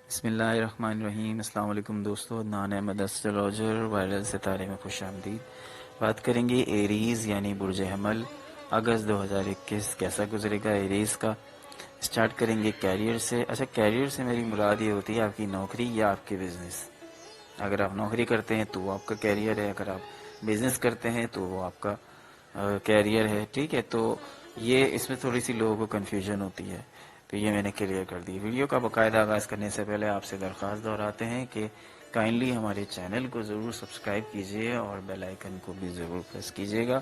بسم اللہ الرحمن الرحیم۔ السلام علیکم دوستو، عدنان احمد اسٹرالوجر وائرل ستارے میں خوش آمدید۔ بات کریں گے ایریز یعنی برج حمل، اگست 2021 کیسا گزرے گا ایریز کا۔ سٹارٹ کریں گے کیریئر سے۔ اچھا، کیریئر سے میری مراد یہ ہوتی ہے آپ کی نوکری یا آپ کے بزنس۔ اگر آپ نوکری کرتے ہیں تو وہ آپ کا کیریئر ہے، اگر آپ بزنس کرتے ہیں تو وہ آپ کا کیریئر ہے، ٹھیک ہے۔ تو یہ اس میں تھوڑی سی لوگوں کو کنفیوژن ہوتی ہے، تو یہ میں نے کلیئر کر دی۔ ویڈیو کا باقاعدہ آغاز کرنے سے پہلے آپ سے درخواست دہراتے ہیں کہ کائنڈلی ہمارے چینل کو ضرور سبسکرائب کیجئے اور بیل آئیکن کو بھی ضرور پریس کیجئے گا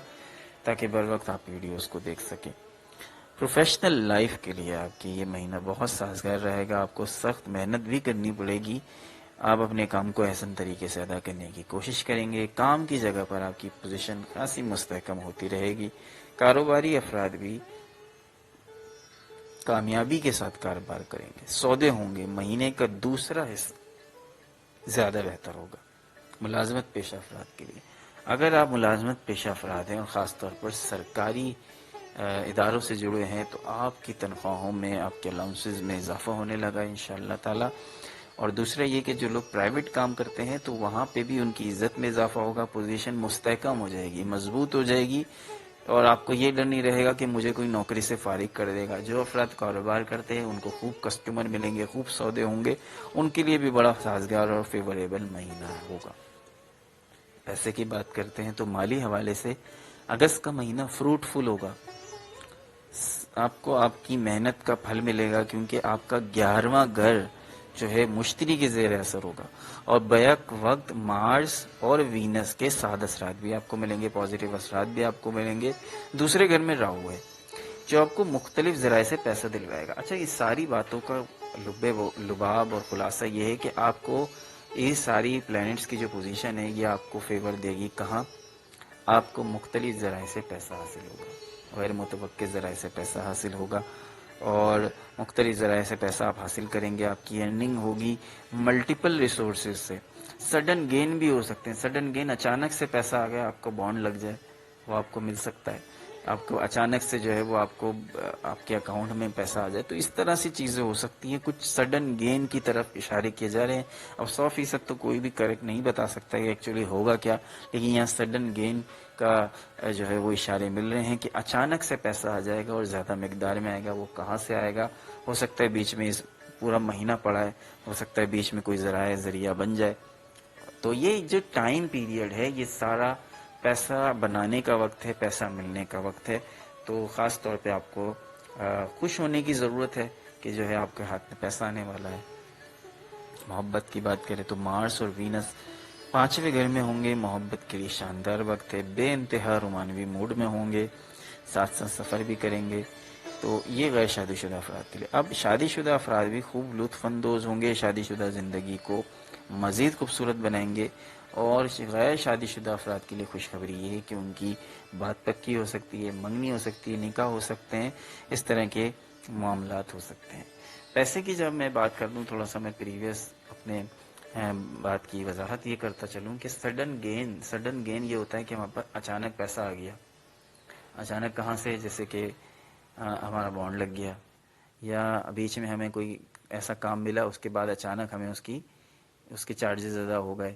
تاکہ بر وقت آپ ویڈیوز کو دیکھ سکیں۔ پروفیشنل لائف کے لیے آپ کی یہ مہینہ بہت سازگار رہے گا، آپ کو سخت محنت بھی کرنی پڑے گی، آپ اپنے کام کو احسن طریقے سے ادا کرنے کی کوشش کریں گے۔ کام کی جگہ پر آپ کی پوزیشن خاصی مستحکم ہوتی رہے گی، کاروباری افراد بھی کامیابی کے ساتھ کاروبار کریں گے، سودے ہوں گے، مہینے کا دوسرا حصہ زیادہ بہتر ہوگا۔ ملازمت پیشہ افراد کے لیے، اگر آپ ملازمت پیشہ افراد ہیں اور خاص طور پر سرکاری اداروں سے جڑے ہیں تو آپ کی تنخواہوں میں، آپ کے الاؤنسز میں اضافہ ہونے لگا انشاءاللہ تعالی۔ اور دوسرا یہ کہ جو لوگ پرائیویٹ کام کرتے ہیں تو وہاں پہ بھی ان کی عزت میں اضافہ ہوگا، پوزیشن مستحکم ہو جائے گی، مضبوط ہو جائے گی، اور آپ کو یہ ڈر نہیں رہے گا کہ مجھے کوئی نوکری سے فارغ کر دے گا۔ جو افراد کاروبار کرتے ہیں ان کو خوب کسٹمر ملیں گے، خوب سودے ہوں گے، ان کے لیے بھی بڑا سازگار اور فیوریبل مہینہ ہوگا۔ پیسے کی بات کرتے ہیں تو مالی حوالے سے اگست کا مہینہ فروٹفل ہوگا، آپ کو آپ کی محنت کا پھل ملے گا، کیونکہ آپ کا 11واں گھر جو ہے مشتری کے زیر اثر ہوگا، اور بیک وقت مارس اور وینس کے سعد اثرات بھی آپ کو ملیں گے، پازیٹیو اثرات بھی آپ کو ملیں گے۔ دوسرے گھر میں راہو ہے جو آپ کو مختلف ذرائع سے پیسہ دلوائے گا۔ اچھا، یہ ساری باتوں کا لباب اور خلاصہ یہ ہے کہ آپ کو یہ ساری پلانٹس کی جو پوزیشن ہے یہ آپ کو فیور دے گی۔ کہاں؟ آپ کو مختلف ذرائع سے پیسہ حاصل ہوگا، غیر متوقع ذرائع سے پیسہ حاصل ہوگا، اور مختلف ذرائع سے پیسہ آپ حاصل کریں گے۔ آپ کی ارننگ ہوگی ملٹیپل ریسورسز سے، سڈن گین بھی ہو سکتے ہیں۔ سڈن گین، اچانک سے پیسہ آ گیا، آپ کو بانڈ لگ جائے، وہ آپ کو مل سکتا ہے۔ آپ کو اچانک سے جو ہے وہ آپ کو آپ کے اکاؤنٹ میں پیسہ آ جائے، تو اس طرح سی چیزیں ہو سکتی ہیں۔ کچھ سڈن گین کی طرف اشارے کیے جا رہے ہیں۔ اب 100% تو کوئی بھی کریکٹ نہیں بتا سکتا کہ ایکچولی ہوگا کیا، لیکن یہاں سڈن گین کا جو ہے وہ اشارے مل رہے ہیں کہ اچانک سے پیسہ آ جائے گا اور زیادہ مقدار میں آئے گا۔ وہ کہاں سے آئے گا؟ ہو سکتا ہے بیچ میں اس پورا مہینہ پڑا ہے، ہو سکتا ہے بیچ میں کوئی ذریعہ بن جائے۔ تو یہ جو ٹائم پیریڈ ہے یہ سارا پیسہ بنانے کا وقت ہے، پیسہ ملنے کا وقت ہے۔ تو خاص طور پہ آپ کو خوش ہونے کی ضرورت ہے کہ جو ہے آپ کے ہاتھ میں پیسہ آنے والا ہے۔ محبت کی بات کریں تو مارس اور وینس 5ویں گھر میں ہوں گے، محبت کے لیے شاندار وقت ہے، بے انتہا رومانوی موڈ میں ہوں گے، ساتھ ساتھ سفر بھی کریں گے۔ تو یہ غیر شادی شدہ افراد کے لیے۔ اب شادی شدہ افراد بھی خوب لطف اندوز ہوں گے، شادی شدہ زندگی کو مزید خوبصورت بنائیں گے، اور غیر شادی شدہ افراد کے لیے خوشخبری یہ ہے کہ ان کی بات پکی ہو سکتی ہے، منگنی ہو سکتی ہے، نکاح ہو سکتے ہیں، اس طرح کے معاملات ہو سکتے ہیں۔ پیسے کی جب میں بات کر دوں، تھوڑا سا میں پریویس اپنے بات کی وضاحت یہ کرتا چلوں کہ سڈن گین یہ ہوتا ہے کہ ہمارے پاس اچانک پیسہ آ گیا۔ اچانک کہاں سے؟ جیسے کہ ہمارا بانڈ لگ گیا، یا بیچ میں ہمیں کوئی ایسا کام ملا، اس کے بعد اچانک ہمیں اس کے چارجز ادا ہو گئے۔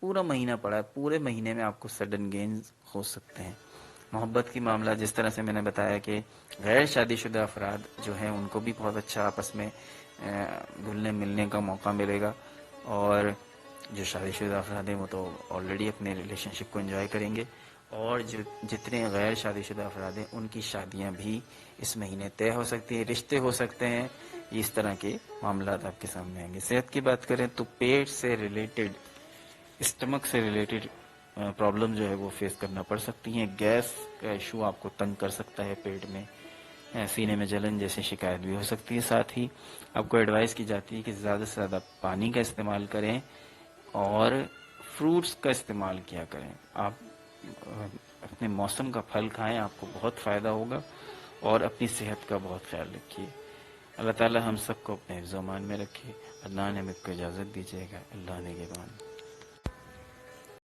پورا مہینہ پڑا ہے، پورے مہینے میں آپ کو سڈن گینز ہو سکتے ہیں۔ محبت کی معاملہ جس طرح سے میں نے بتایا کہ غیر شادی شدہ افراد جو ہیں ان کو بھی بہت اچھا آپس میں گھلنے ملنے کا موقع ملے گا، اور جو شادی شدہ افراد ہیں وہ تو آلریڈی اپنے ریلیشن شپ کو انجوائے کریں گے، اور جتنے غیر شادی شدہ افراد ہیں ان کی شادیاں بھی اس مہینے طے ہو سکتی ہیں، رشتے ہو سکتے ہیں۔ اس طرح کے معاملات آپ کے سامنے آئیں گے۔ صحت کی بات کریں تو پیٹ سے ریلیٹڈ، اسٹمک سے ریلیٹڈ پرابلم جو ہے وہ فیس کرنا پڑ سکتی ہیں۔ گیس کا ایشو آپ کو تنگ کر سکتا ہے، پیٹ میں سینے میں جلن جیسی شکایت بھی ہو سکتی ہے۔ ساتھ ہی آپ کو ایڈوائز کی جاتی ہے کہ زیادہ سے زیادہ پانی کا استعمال کریں اور فروٹس کا استعمال کیا کریں۔ آپ اپنے موسم کا پھل کھائیں، آپ کو بہت فائدہ ہوگا، اور اپنی صحت کا بہت خیال رکھیے۔ اللہ تعالی ہم سب کو اپنے حفظ و امان میں رکھے۔ عدنان احمد کو اجازت دیجیے گا۔ اللہ نگہبان۔